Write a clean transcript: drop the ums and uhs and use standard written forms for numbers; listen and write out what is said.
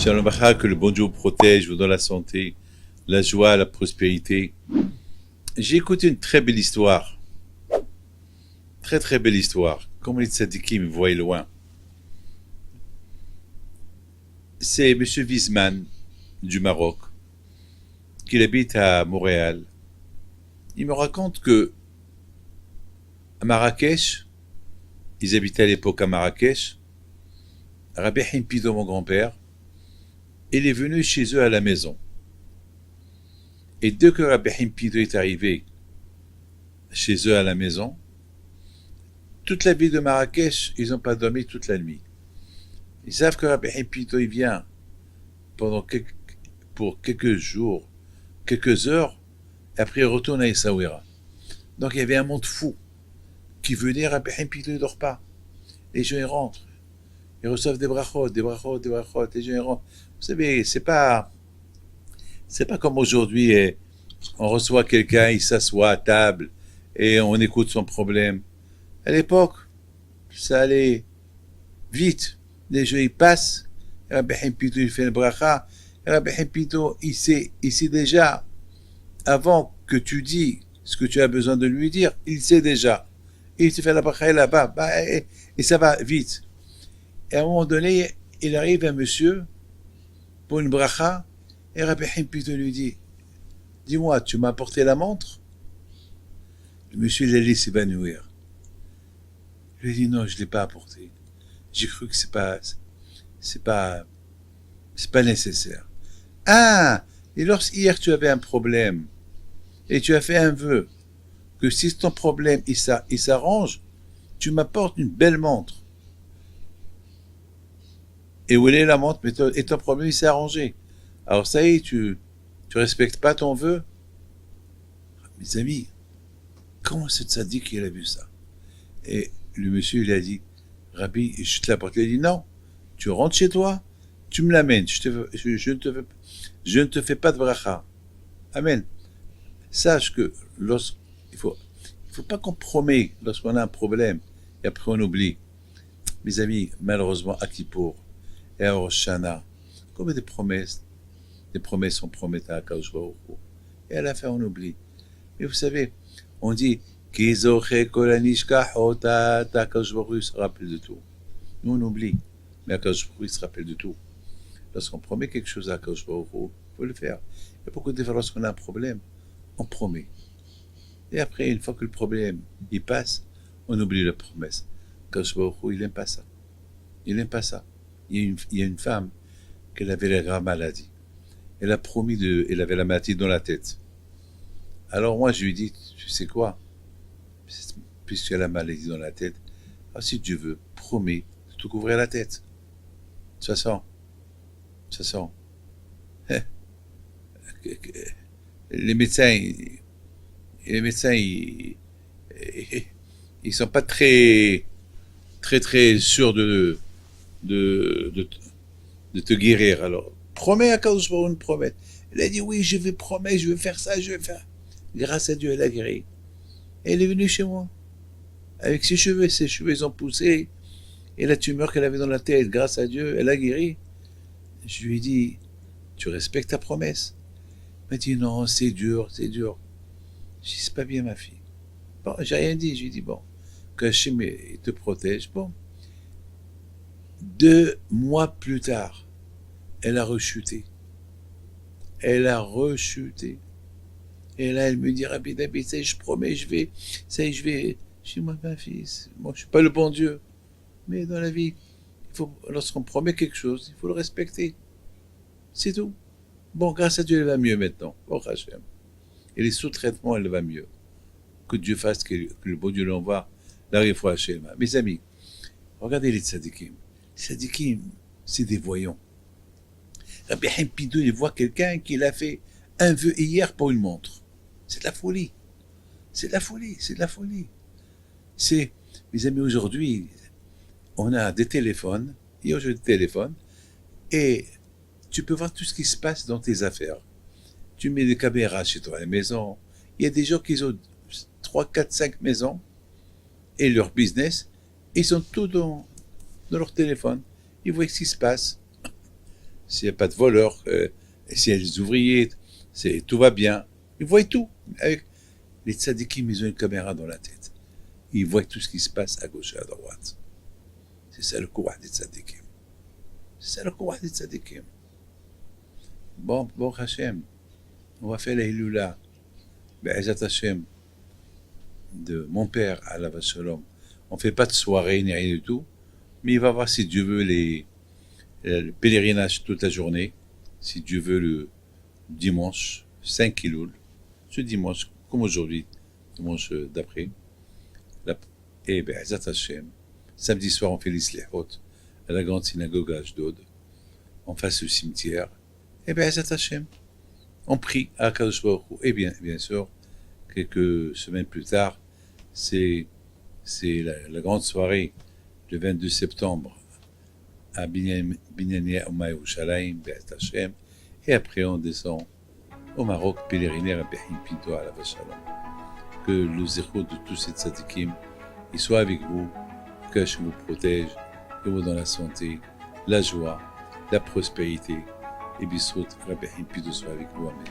Shalom Aleichem, que le bon Dieu vous protège, vous donne la santé, la joie, la prospérité. J'ai écouté une très belle histoire. Très très belle histoire. Comme les tzadikim me voient loin. C'est M. Wiesmann du Maroc, qui habite à Montréal. Il me raconte que à Marrakech, ils habitaient à l'époque à Marrakech, Rabbi Himpido, mon grand-père, il est venu chez eux à la maison. Et dès que Rabbi Himpido est arrivé chez eux à la maison, toute la ville de Marrakech, ils n'ont pas dormi toute la nuit. Ils savent que Rabbi Himpido, il vient pour quelques jours, quelques heures, et après il retourne à Essaouira. Donc il y avait un monde fou qui venait, Rabbi Himpido ne dort pas. Les gens ils rentrent, ils reçoivent des brachot, des brachot, des brachot, les gens ils rentrent. Vous savez, c'est pas comme aujourd'hui, on reçoit quelqu'un, il s'assoit à table et on écoute son problème. À l'époque, ça allait vite. Les gens ils passent, Rabbi Himpido il fait le bracha, Rabbi Himpido il sait déjà, avant que tu dis ce que tu as besoin de lui dire, il sait déjà. Il te fait la bracha là-bas, et ça va vite. Et à un moment donné, il arrive un monsieur pour une bracha, et Rabbi Himpido lui dit, dis-moi, tu m'as apporté la montre? Le monsieur, il allait s'évanouir. Il lui a dit, non, je ne l'ai pas apporté. J'ai cru que c'est pas nécessaire. Ah! Et lorsqu'hier tu avais un problème, et tu as fait un vœu, que si ton problème, il s'arrange, tu m'apportes une belle montre. Et où est la montre? Et ton problème, il s'est arrangé. Alors ça y est, tu respectes pas ton vœu? Mes amis, comment ce tzaddik il a vu ça? Et le monsieur, il a dit, Rabbi, je te l'apporte. Il a dit, non, tu rentres chez toi, tu me l'amènes, je ne te fais pas de bracha. Amen. Sache que il faut pas qu'on promet lorsqu'on a un problème et après on oublie. Mes amis, malheureusement, à Kippour et à Rosh Hashanah, comme des promesses on promet à Akadosh Baruch Hu. Et à la fin, on oublie. Mais vous savez, on dit Kizoche kolanishkachot, Akadosh Baruch Hu se rappelle de tout. Nous, on oublie. Mais Akadosh Baruch Hu se rappelle de tout. Lorsqu'on promet quelque chose à Akadosh Baruch Hu, il faut le faire. Et beaucoup de fois, lorsqu'on a un problème, on promet. Et après, une fois que le problème il passe, on oublie la promesse. Akadosh Baruch Hu, il n'aime pas ça. Il n'aime pas ça. Il y a une femme qui avait la grave maladie. Elle a promis elle avait la maladie dans la tête. Alors moi, je lui ai dit, tu sais quoi, puisque tu as la maladie dans la tête, alors si tu veux, promets de te couvrir la tête. De toute façon, les médecins, ils sont pas très sûrs de te guérir. Alors, promets à Kadosh Baruch Hu une promesse. Elle a dit, oui, je vais promettre, je vais faire ça, je vais faire. Grâce à Dieu, elle a guéri. Et elle est venue chez moi. Avec ses cheveux, ils ont poussé. Et la tumeur qu'elle avait dans la tête, grâce à Dieu, elle a guéri. Je lui ai dit, tu respectes ta promesse? Elle m'a dit, non, c'est dur, c'est dur. Je dis, c'est pas bien, ma fille. Bon, j'ai rien dit. Je lui ai dit, bon, que Hachem te protège. Bon. 2 mois plus tard, elle a rechuté. Et là, elle me dit, Rabbi David, ça y est, je promets, je vais. Je dis, moi, ma fille, moi, je suis pas le bon Dieu. Mais dans la vie, lorsqu'on promet quelque chose, il faut le respecter. C'est tout. Bon, grâce à Dieu, elle va mieux maintenant. Oh, Hachem. Et les sous-traitements, elle va mieux. Que Dieu fasse, que le bon Dieu l'envoie. L'arrive à Hachem. Mes amis, regardez les tzadikim. Les tzadikim, c'est des voyants. Rabbi Himpido, il voit quelqu'un qui l'a fait un vœu hier pour une montre. C'est de la folie. C'est de la folie. C'est de la folie. Mes amis, aujourd'hui, on a des téléphones. Hier, j'ai des téléphones. Et tu peux voir tout ce qui se passe dans tes affaires. Tu mets des caméras chez toi à la maison. Il y a des gens qui ont 3, 4, 5 maisons. Et leur business, ils sont tous dans leur téléphone. Ils voient ce qui se passe. s'il n'y a pas de voleurs, s'il y a des ouvriers, tout va bien. Ils voient tout. Avec les tzadikim, ils ont une caméra dans la tête. Ils voient tout ce qui se passe à gauche et à droite. C'est ça le courage des tzadikim. C'est ça le courage des tzadikim. Bon Hachem, on va faire la Hilula, Be'ezat Hachem, de mon père à la Shalom. On ne fait pas de soirée ni rien du tout, mais il va voir si Dieu veut le pèlerinage toute la journée, si Dieu veut le dimanche, 5 kilos, ce dimanche, comme aujourd'hui, dimanche d'après. Et Be'ezat Hachem, samedi soir on fait l'Islehot à la grande synagogue à Ashdod, en face du cimetière. Et Be'ezat Hachem, on prie à Kadosh Baruch Hu. Et bien sûr, quelques semaines plus tard, c'est la grande soirée le 22 septembre à Binyani Oma Yerushalayim, Be'ezat Hachem. Et après, on descend au Maroc, pèleriner à Be'im Pinto à la Shalom. Que le zéro de tous ces tzadikim, il soit avec vous, que Hachem vous protège, et vous dans la santé, la joie, la prospérité, et Bissout, Rabbi Pinto soit avec vous, Amen.